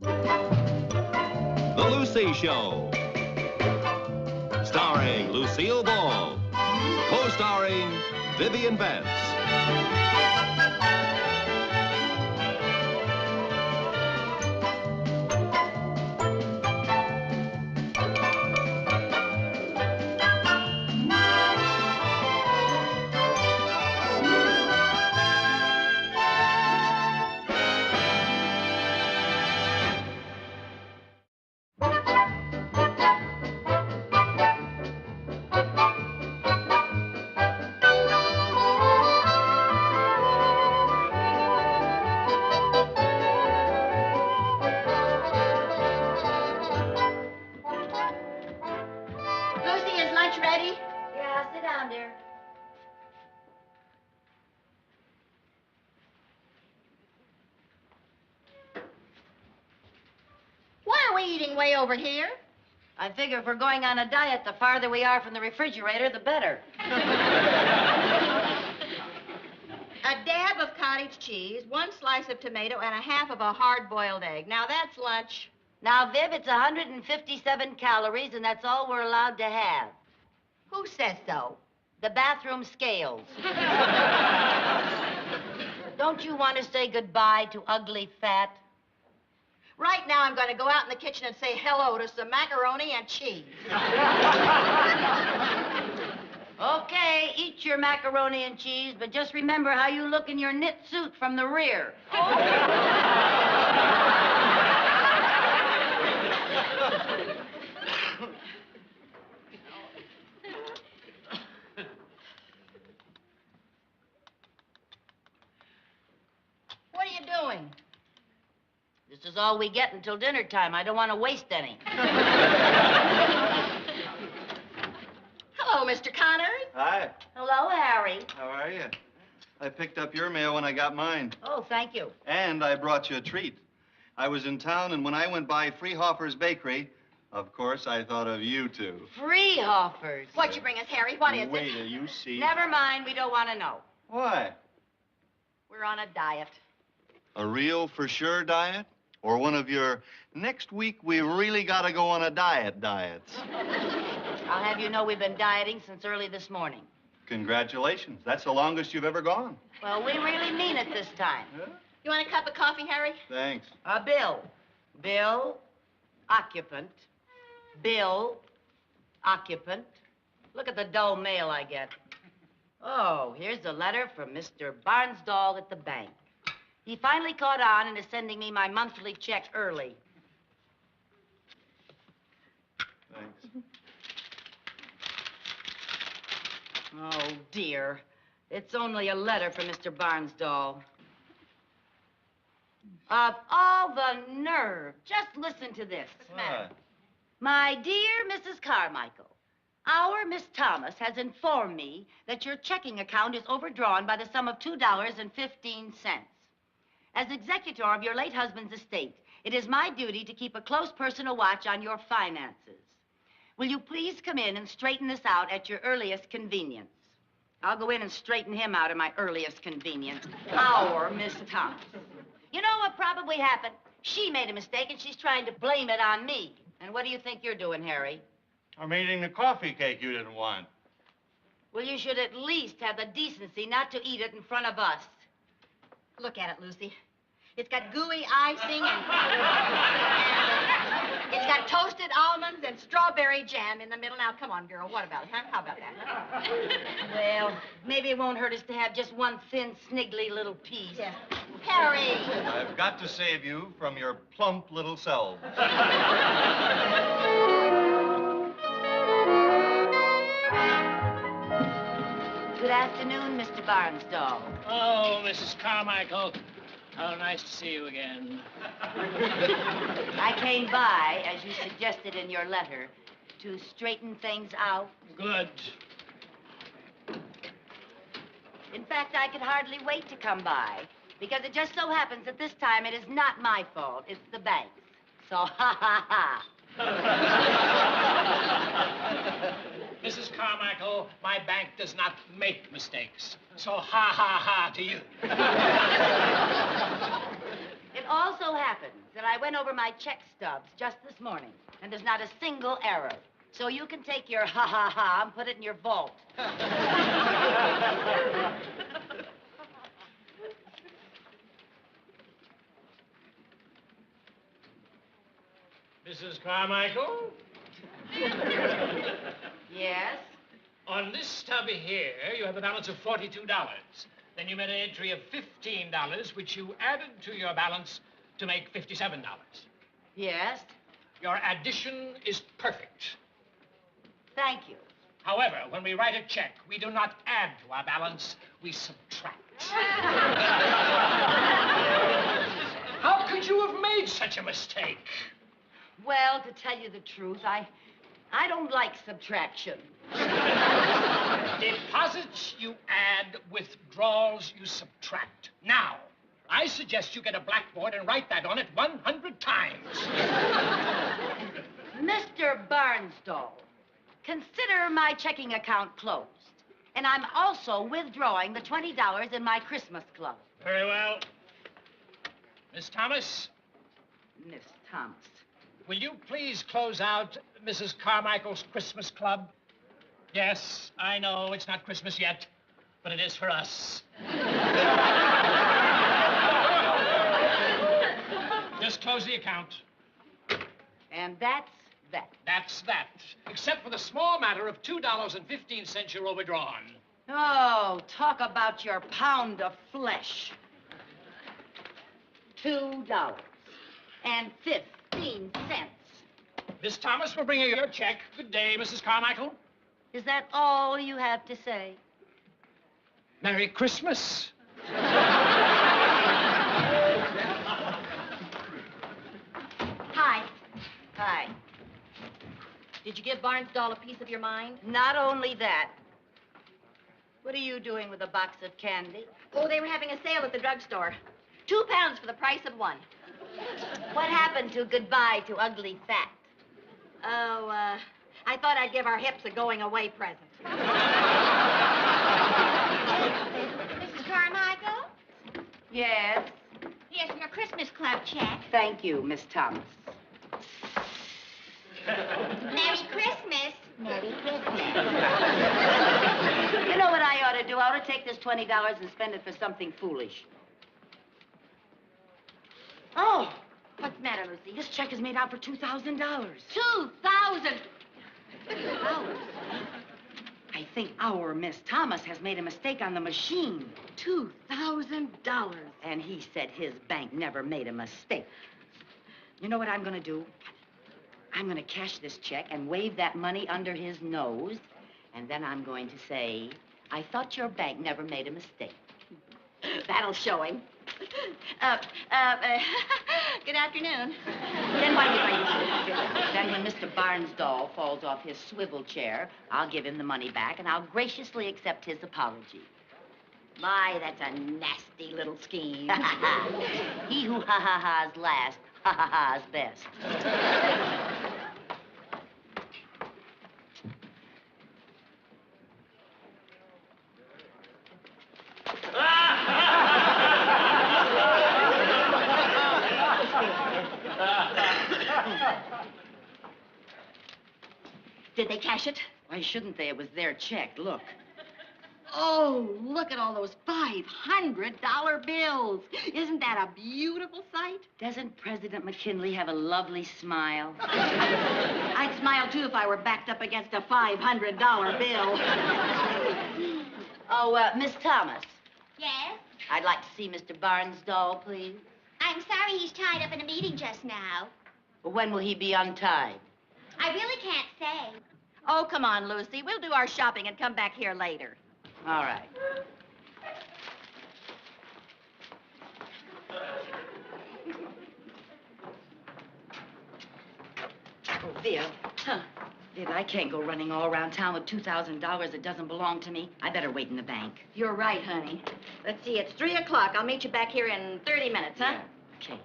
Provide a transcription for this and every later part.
The Lucy Show. Starring Lucille Ball. Co-starring Vivian Vance. Lucy, is lunch ready? Yeah, sit down, dear. Why are we eating way over here? I figure if we're going on a diet, the farther we are from the refrigerator, the better. A dab of cottage cheese, 1 slice of tomato, and a half of a hard-boiled egg. Now, that's lunch. Now, Viv, it's 157 calories, and that's all we're allowed to have. Who says so? The bathroom scales. Don't you want to say goodbye to ugly fat? Right now, I'm going to go out in the kitchen and say hello to some macaroni and cheese. Okay, eat your macaroni and cheese, but just remember how you look in your knit suit from the rear. What are you doing? This is all we get until dinner time. I don't want to waste any. Hello, Mr. Connors. Hi. Hello, Harry. How are you? I picked up your mail when I got mine. Oh, thank you. And I brought you a treat. I was in town, and when I went by Freehoffer's Bakery, of course, I thought of you two. Freehoffers. What'd you bring us, Harry? What is Wait it? till you see. Never mind, we don't want to know. Why? We're on a diet. A real for sure diet? Or one of your next week we really gotta go on a diets? I'll have you know we've been dieting since early this morning. Congratulations. That's the longest you've ever gone. Well, we really mean it this time. Yeah? You want a cup of coffee, Harry? Thanks. Bill. Bill, occupant. Bill, occupant. Look at the dull mail I get. Oh, here's a letter from Mr. Barnsdall at the bank. He finally caught on and is sending me my monthly check early. Thanks. Oh, dear. It's only a letter from Mr. Barnsdall. Of all the nerve. Just listen to this. What's the matter? My dear Mrs. Carmichael, our Miss Thomas has informed me that your checking account is overdrawn by the sum of $2.15. As executor of your late husband's estate, it is my duty to keep a close personal watch on your finances. Will you please come in and straighten this out at your earliest convenience? I'll go in and straighten him out at my earliest convenience. Our Miss Thomas. You know what probably happened? She made a mistake and she's trying to blame it on me. And what do you think you're doing, Harry? I'm eating the coffee cake you didn't want. Well, you should at least have the decency not to eat it in front of us. Look at it, Lucy. It's got gooey icing and it's got toasted almonds and strawberry jam in the middle. Now, come on, girl. What about it, huh? How about that? Well, maybe it won't hurt us to have just one thin, sniggly little piece. Yeah. Harry! I've got to save you from your plump little selves. Good afternoon, Mr. Barnsdall. Oh, Mrs. Carmichael. How nice to see you again. I came by, as you suggested in your letter, to straighten things out. Good. In fact, I could hardly wait to come by, because it just so happens that this time it is not my fault, it's the bank's. So, ha. Mrs. Carmichael, my bank does not make mistakes. So ha to you. It also happens that I went over my check stubs just this morning, and there's not a single error. So you can take your ha-ha-ha and put it in your vault. Mrs. Carmichael? Yes? On this stub here, you have a balance of $42. Then you made an entry of $15, which you added to your balance to make $57. Yes? Your addition is perfect. Thank you. However, when we write a check, we do not add to our balance, we subtract. How could you have made such a mistake? Well, to tell you the truth, I don't like subtraction. Deposits you add, withdrawals you subtract. Now, I suggest you get a blackboard and write that on it 100 times. Mr. Barnsdall, consider my checking account closed. And I'm also withdrawing the $20 in my Christmas club. Very well. Miss Thomas, Miss Thomas. will you please close out Mrs. Carmichael's Christmas club? Yes, I know it's not Christmas yet, but it is for us. Just close the account. And that's that. That's that. Except for the small matter of $2.15 you're overdrawn. Oh, talk about your pound of flesh. $2.15. Miss Thomas will bring you your check. Good day, Mrs. Carmichael. Is that all you have to say? Merry Christmas. Hi. Hi. Did you give Barnsdall a piece of your mind? Not only that. What are you doing with a box of candy? Oh, they were having a sale at the drugstore. 2 pounds for the price of one. What happened to goodbye to ugly fat? Oh, I thought I'd give our hips a going-away present. Mrs. Carmichael? Yes. Here's your Christmas club check. Thank you, Miss Thomas. Merry Christmas. Merry Christmas. You know what I ought to do? I ought to take this $20 and spend it for something foolish. Oh, what's the matter, Lucy? This check is made out for $2,000. 2,000. I think our Miss Thomas has made a mistake on the machine. $2,000. And he said his bank never made a mistake. You know what I'm going to do? I'm going to cash this check and wave that money under his nose. And then I'm going to say, I thought your bank never made a mistake. That'll show him. Good afternoon. Then when Mr. Barnsdall falls off his swivel chair, I'll give him the money back, and I'll graciously accept his apology. My, that's a nasty little scheme. He who ha-ha-ha's last, ha-ha-ha's best. Did they cash it? Why shouldn't they? It was their check. Look. Oh, look at all those $500 bills. Isn't that a beautiful sight? Doesn't President McKinley have a lovely smile? I'd smile, too, if I were backed up against a $500 bill. Oh, Miss Thomas, Yes? I'd like to see Mr. Barnsdall, please. I'm sorry he's tied up in a meeting just now. When will he be untied? I really can't say. Oh, come on, Lucy. We'll do our shopping and come back here later. All right. Oh, Viv. Huh. Viv, I can't go running all around town with $2,000 that doesn't belong to me. I better wait in the bank. You're right, honey. Let's see, it's 3 o'clock. I'll meet you back here in 30 minutes, huh? Yeah. Okay.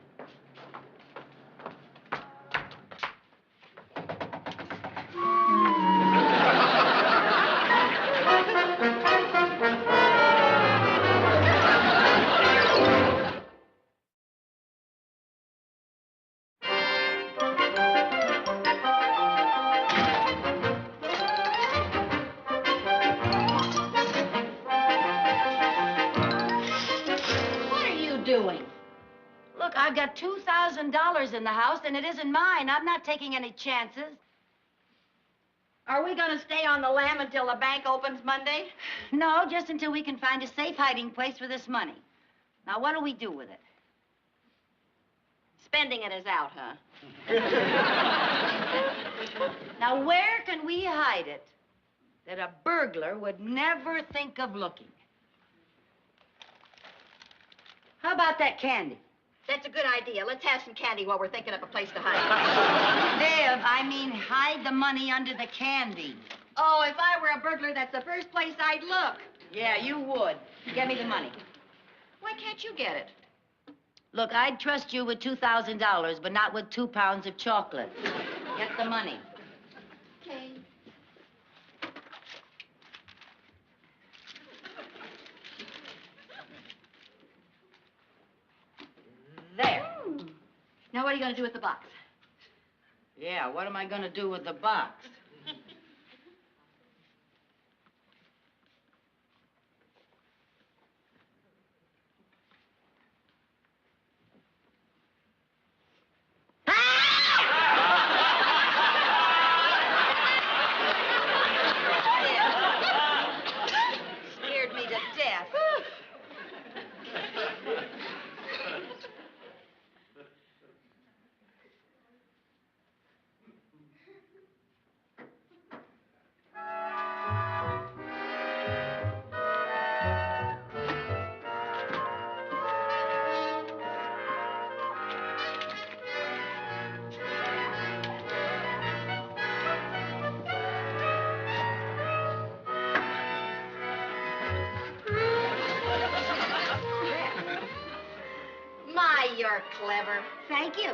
I've got $2,000 in the house, and it isn't mine. I'm not taking any chances. Are we going to stay on the lam until the bank opens Monday? No, just until we can find a safe hiding place for this money. Now, what do we do with it? Spending it is out, huh? Now, where can we hide it that a burglar would never think of looking? How about that candy? That's a good idea. Let's have some candy while we're thinking of a place to hide. Viv, I mean hide the money under the candy. Oh, if I were a burglar, that's the first place I'd look. Yeah, you would. Get me the money. Why can't you get it? Look, I'd trust you with $2,000, but not with 2 pounds of chocolate. Get the money. Okay. There. Now, what are you going to do with the box? Yeah, what am I gonna do with the box? Scared me to death. My, you're clever. Thank you.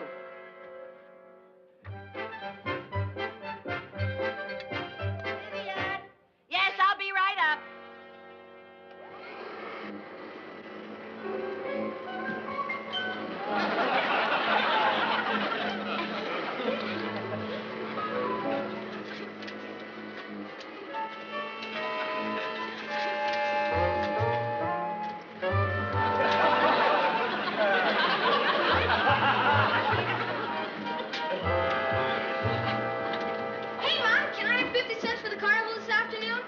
Vivian? Yes, I'll be right up. Hey, Mom, can I have 50 cents for the carnival this afternoon?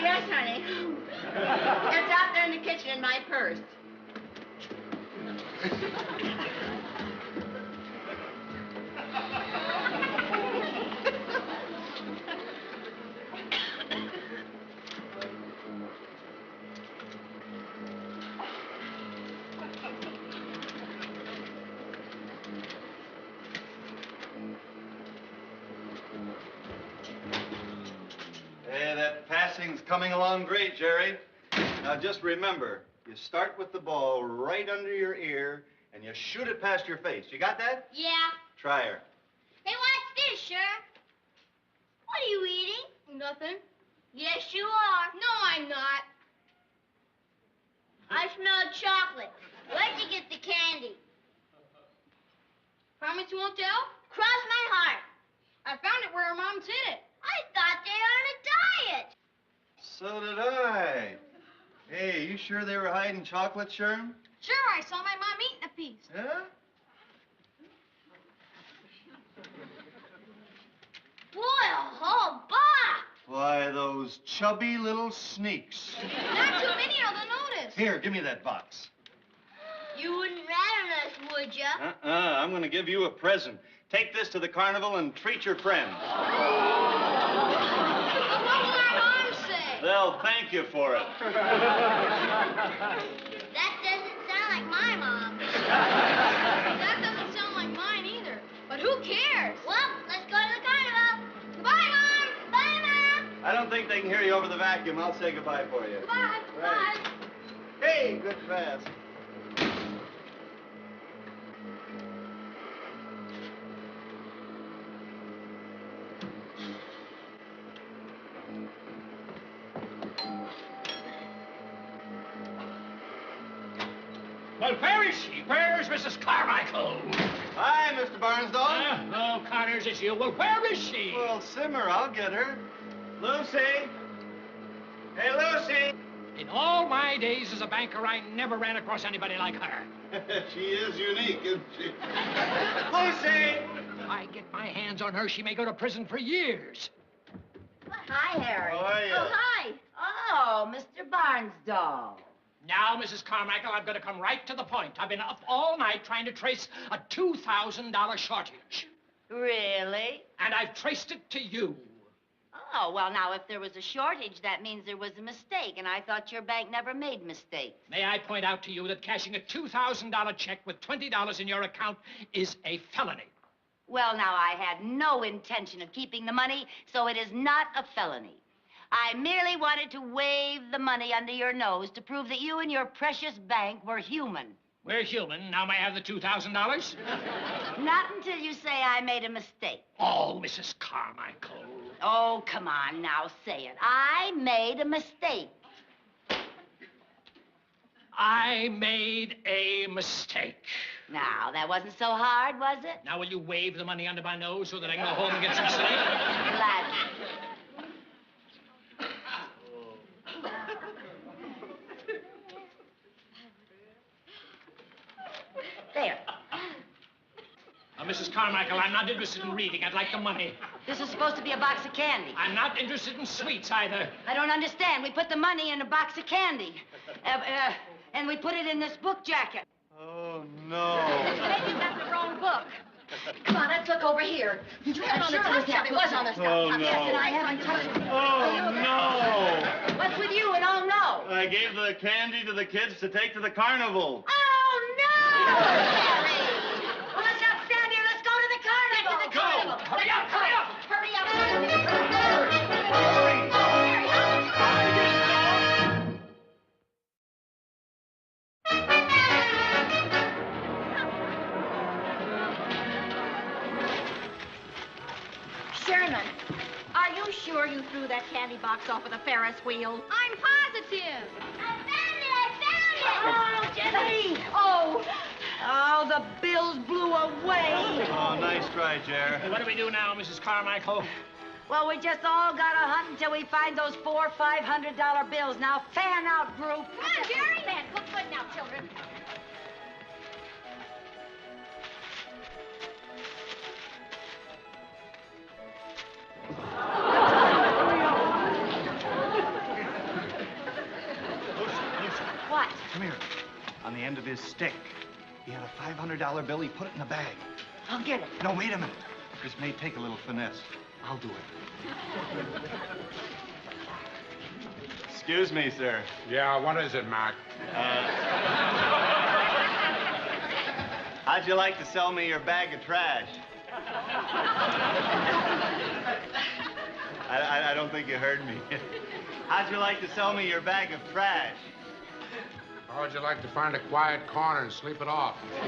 Yes, honey. It's out there in the kitchen in my purse. Hey, that passing's coming along great, Jerry. Now, just remember, you start with the ball right under your ear, and you shoot it past your face. You got that? Yeah. Try her. Hey, what's this, Sheriff? What are you eating? Nothing. Yes, you are. No, I'm not. I smell chocolate. Where'd you get the candy? Promise you won't tell? Cross my heart. I found it where her mom's hid it. I thought they were on a diet. So did I. Hey, you sure they were hiding chocolate, Sherm? Sure, I saw my mom eating a piece. Yeah? Boy, a whole box. Why, those chubby little sneaks. Not too many of them notice. Here, give me that box. You wouldn't rat on us, would ya? I'm going to give you a present. Take this to the carnival and treat your friends. What will our mom say? They'll thank you for it. That doesn't sound like my mom. That doesn't sound like mine either. But who cares? Well, let's go to the carnival. Goodbye, Mom. Bye, Mom. I don't think they can hear you over the vacuum. I'll say goodbye for you. Goodbye. Right. Bye. Hey, good pass. Well, where is she? Where's Mrs. Carmichael? Hi, Mr. Barnsdall. Oh, Connors, it's you. Well, where is she? Well, simmer, I'll get her. Lucy! Hey, Lucy! In all my days as a banker, I never ran across anybody like her. She is unique, isn't she? Lucy! If I get my hands on her, she may go to prison for years. Hi, Harry. How are you? Oh, hi. Oh, Mr. Barnesdall. Now, Mrs. Carmichael, I'm going to come right to the point. I've been up all night trying to trace a $2,000 shortage. Really? And I've traced it to you. Oh, well, now, if there was a shortage, that means there was a mistake, and I thought your bank never made mistakes. May I point out to you that cashing a $2,000 check with $20 in your account is a felony. Well, now, I had no intention of keeping the money, so it is not a felony. I merely wanted to wave the money under your nose to prove that you and your precious bank were human. We're human. Now may I have the $2,000? Not until you say I made a mistake. Oh, Mrs. Carmichael. Oh, come on now, say it. I made a mistake. I made a mistake. Now, that wasn't so hard, was it? Now will you wave the money under my nose so that I can go home and get some sleep? Gladly. There. Mrs. Carmichael, I'm not interested in reading. I'd like the money. This is supposed to be a box of candy. I'm not interested in sweets either. I don't understand. We put the money in a box of candy. And we put it in this book jacket. Oh, no. Maybe you got the wrong book. Come on, let's look over here. Did you have it on the top shelf? It was on the top Oh, shelf. Yes, no. and I haven't touched it. Oh, no. What's with you and oh no? I gave the candy to the kids to take to the carnival. Oh no! Harry! Well, let's not stand here. Let's go to the carnival. Get to the carnival. Hurry up, hurry up! Hurry up. Sherman, are you sure you threw that candy box off of the Ferris wheel? I'm positive. I Oh, Jenny! Oh! Oh, the bills blew away. Oh, nice try, Jer. What do we do now, Mrs. Carmichael? Well, we just all gotta hunt until we find those $400, $500 bills. Now, fan out, group. Come on, Jerry. Man, look good now, children. What? Come here. On the end of his stick, he had a $500 bill. He put it in the bag. I'll get it. No, wait a minute. This may take a little finesse. I'll do it. Excuse me, sir. Yeah, what is it, Mac? How'd you like to sell me your bag of trash? I don't think you heard me. How'd you like to sell me your bag of trash? How would you like to find a quiet corner and sleep it off? Look,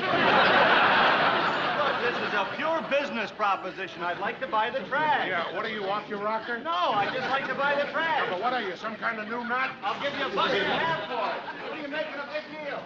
this is a pure business proposition. I'd like to buy the trash. Yeah, what are you, off your rocker? No, I'd just like to buy the trash. Yeah, but what are you, some kind of new nut? I'll give you $1.50 for it. What are you making a big deal?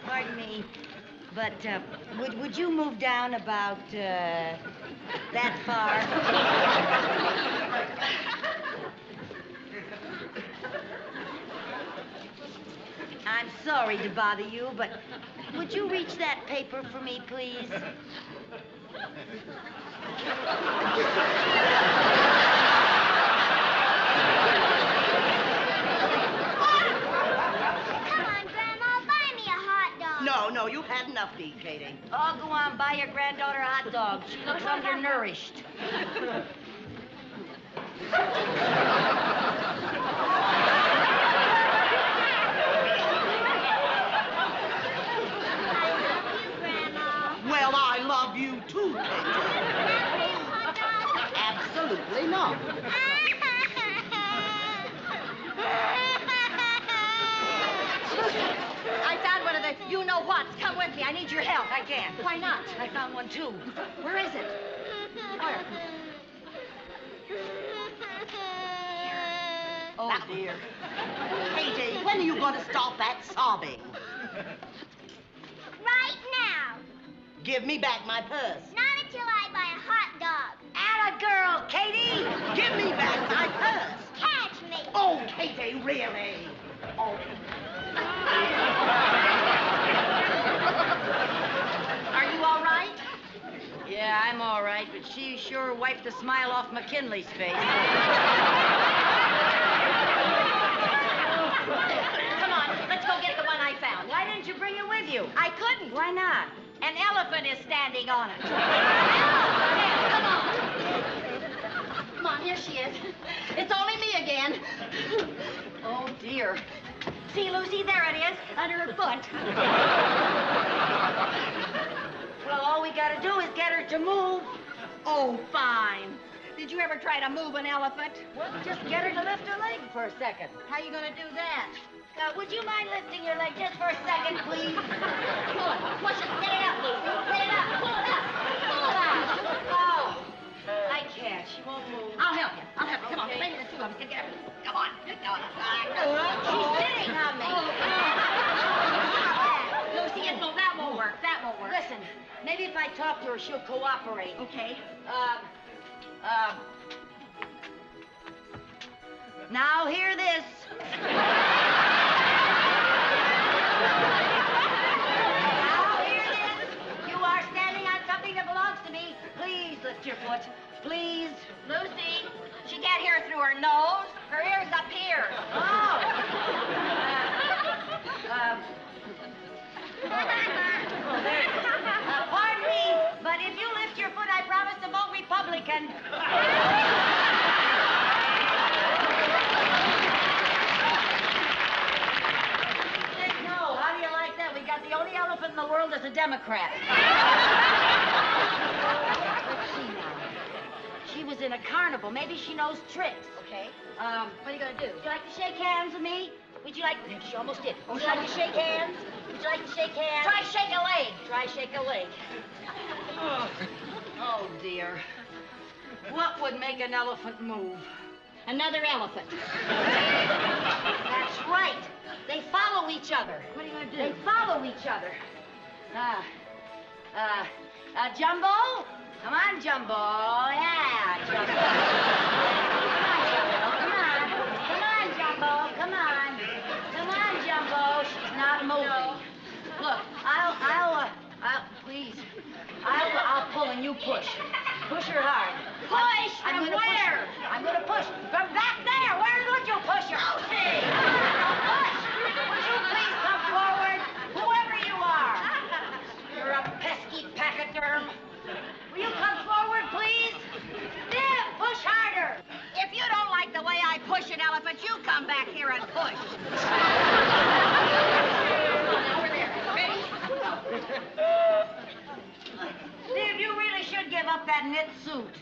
Pardon me, but would you move down about that far? I'm sorry to bother you, but would you reach that paper for me, please? Come on, Grandma, buy me a hot dog. No, you've had enough to eat, Katie. Oh, go on, buy your granddaughter a hot dog. She looks undernourished. Well, I love you too, Katie. Absolutely not. I found one of the You know what? Come with me. I need your help. I can't. Why not? I found one, too. Where is it? Where? Oh, dear. Katie, when are you going to stop that sobbing? Right now. Give me back my purse. Not until I buy a hot dog. Atta girl, Katie! Give me back my purse. Catch me. Oh, Katie, really? Oh. Are you all right? Yeah, I'm all right, but she sure wiped the smile off McKinley's face. Come on, let's go get the one I found. Why didn't you bring it with you? I couldn't. Why not? An elephant is standing on it. Come on. Come on, here she is. It's only me again. Oh, dear. See, Lucy, there it is, under her foot. Well, all we gotta do is get her to move. Oh, fine. Did you ever try to move an elephant? Well, just get her to lift her leg for a second. How you gonna do that? Would you mind lifting your leg just for a second, please? Pull it. Push it. Get it up, Lucy. Get it up. Pull it up. Pull it up. Oh, I can't. She won't move. I'll help you. I'll help you. Come on. Maybe the two of us can get her. Come on. She's sitting on me. Lucy, that won't work. That won't work. Listen, maybe if I talk to her, she'll cooperate. Okay. Now hear this. Now hear this. You are standing on something that belongs to me. Please lift your foot. Please. Lucy, she can't hear through her nose. Her ear's up here. Oh. Pardon me, but if you lift your foot, I promise to vote Republican. No, how do you like that? We got the only elephant in the world that's a Democrat. Let's see now. She was in a carnival. Maybe she knows tricks. Okay. What are you gonna do? Would you like to shake hands with me? Would you like? She almost did. Would you Oh, like to shake hands? Would you like to shake hands? Try shake a leg. Try shake a leg. Oh dear. What would make an elephant move? Another elephant. That's right. They follow each other. What are you gonna do? They follow each other. Jumbo? Come on, Jumbo. Yeah, Jumbo. Come on, Jumbo. Come on. Come on, Jumbo. She's not moving. No. Look, please. I'll pull and you push. Push her hard. Push? I'm From gonna where? Push her. I'm gonna push from back there. Where would you push her? Lucy! Push. Would you please come forward? Whoever you are. You're a pesky pachyderm. Will you come forward, please? There, push harder. If you don't like the way I push an elephant, you come back here and push. Over there. Ready? Steve, you really should give up that knit suit.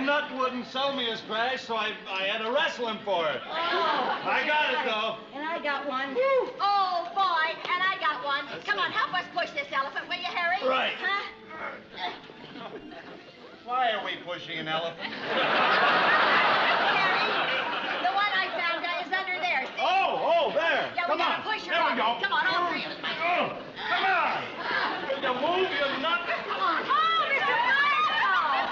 Nut wouldn't sell me his trash, so I had to wrestle him for it. Oh, I got it, though. And I got one. Oh, boy, and I got one. Come on, help us push this elephant, will you, Harry? Right. Huh? Why are we pushing an elephant? Harry, the one I found is under there. See? Oh, there. Yeah, we Come gotta on. push her There we on. go. Come on, all three of us. Oh, come on. Will you move, you nut? Come on. Oh, Mr. Firestone!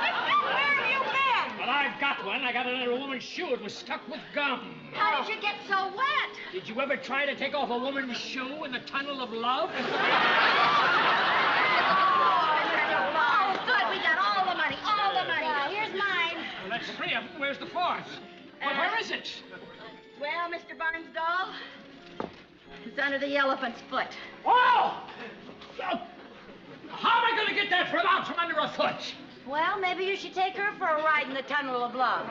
Where have you been? Well, I've got one. I got it in a woman's shoe. It was stuck with gum. How did you get so wet? Did you ever try to take off a woman's shoe in the tunnel of love? Oh, good. We got all the money. All the money. Here's mine. Well, that's three of them. Where's the fourth? Well, where is it? Well, Mr. Barnes' doll, it's under the elephant's foot. Oh! How am I going to get that out from under a foot? Well, maybe you should take her for a ride in the tunnel of love.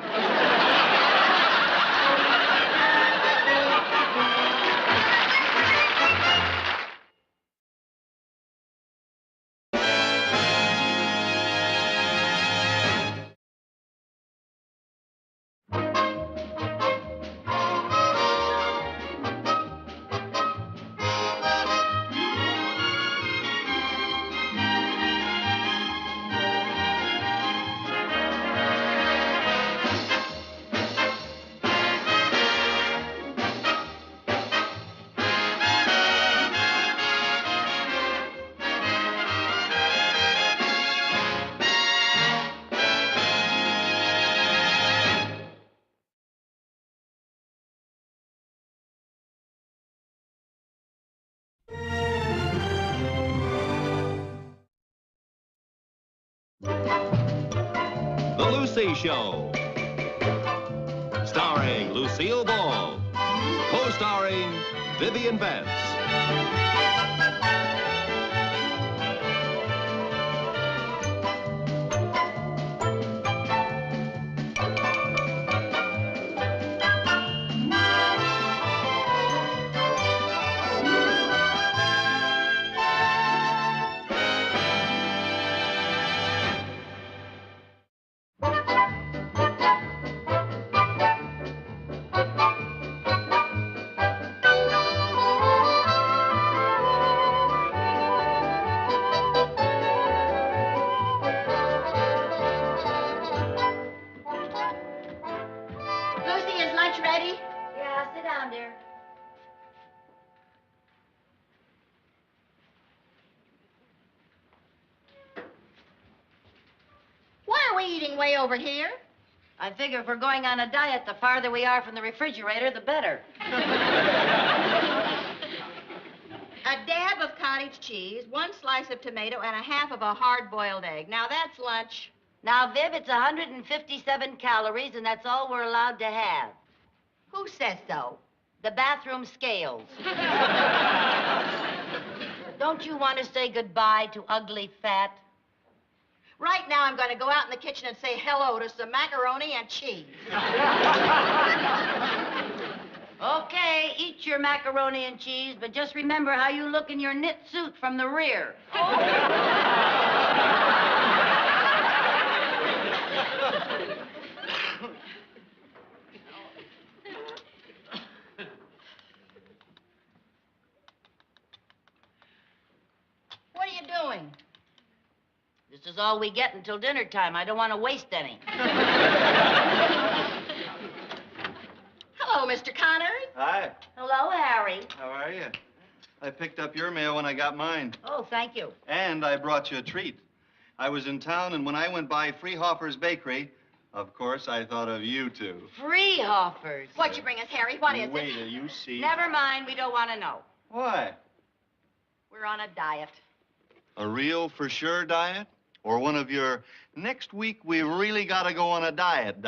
The Lucy Show. Starring Lucille Ball. Co-starring Vivian Vance. Lucy, is lunch ready? Yeah, sit down, dear. Why are we eating way over here? I figure if we're going on a diet, the farther we are from the refrigerator, the better. A dab of cottage cheese, 1 slice of tomato, and a half of a hard-boiled egg. Now, that's lunch. Now, Viv, it's 157 calories, and that's all we're allowed to have. Who says so? The bathroom scales. Don't you want to say goodbye to ugly fat? Right now, I'm going to go out in the kitchen and say hello to some macaroni and cheese. Okay, eat your macaroni and cheese, but just remember how you look in your knit suit from the rear. What are you doing? This is all we get until dinner time. I don't want to waste any. Hello, Mr. Connors. Hi. Hello, Harry. How are you? I picked up your mail when I got mine. Oh, thank you. And I brought you a treat. I was in town, and when I went by Freehofer's Bakery, of course, I thought of you two. Freehofer's. What'd you bring us, Harry? What is Wait it? till you see. Never mind, we don't want to know. Why? We're on a diet. A real for sure diet? Or one of your next week we really gotta go on a diets?